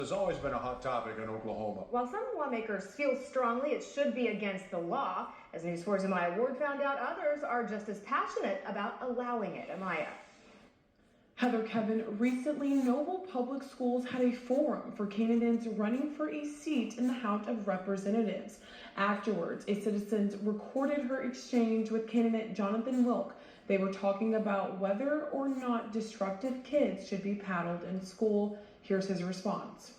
Has always been a hot topic in Oklahoma. While some lawmakers feel strongly it should be against the law, as News 4's Amaya Ward found out, others are just as passionate about allowing it. Amaya. Heather Kevin, recently Noble Public Schools had a forum for candidates running for a seat in the House of Representatives. Afterwards, a citizen recorded her exchange with candidate Jonathan Wilk. They were talking about whether or not destructive kids should be paddled in school. Here's his response.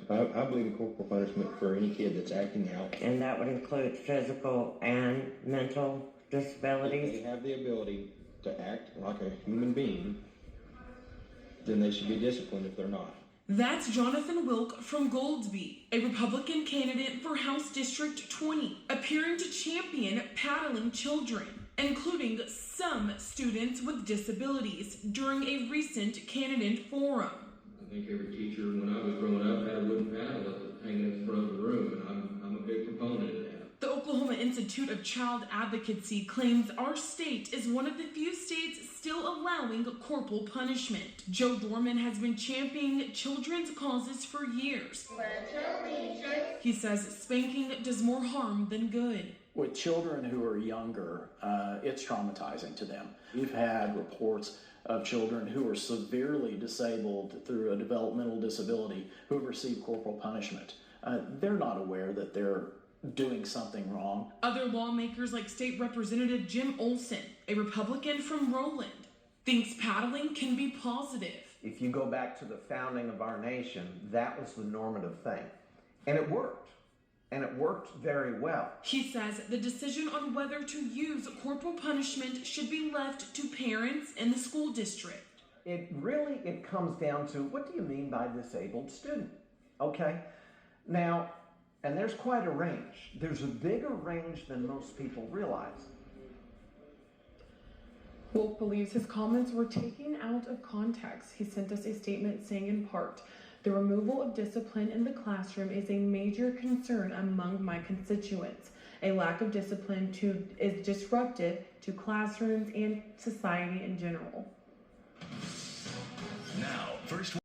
I believe in corporal punishment for any kid that's acting out. And that would include physical and mental disabilities? If they have the ability to act like a human being, then they should be disciplined if they're not. That's Jonathan Wilk from Goldsby, a Republican candidate for House District 20, appearing to champion paddling children, including some students with disabilities, during a recent candidate forum. I think every teacher, when I was growing up, had a wooden paddle hanging in the front of the room, and I'm a big proponent of that. The Oklahoma Institute of Child Advocacy claims our state is one of the few states still allowing corporal punishment. Joe Dorman has been championing children's causes for years. He says spanking does more harm than good. With children who are younger, it's traumatizing to them. We've had reports of children who are severely disabled through a developmental disability who have received corporal punishment. They're not aware that they're doing something wrong. Other lawmakers like State Representative Jim Olson, a Republican from Roland, thinks paddling can be positive. If you go back to the founding of our nation, that was the normative thing. And it worked. And it worked very well. He says the decision on whether to use corporal punishment should be left to parents in the school district. It comes down to, what do you mean by disabled student? Okay, now, and there's quite a range. There's a bigger range than most people realize. Wilk believes his comments were taken out of context. He sent us a statement saying in part, "The removal of discipline in the classroom is a major concern among my constituents. A lack of discipline is disruptive to classrooms and society in general." Now, first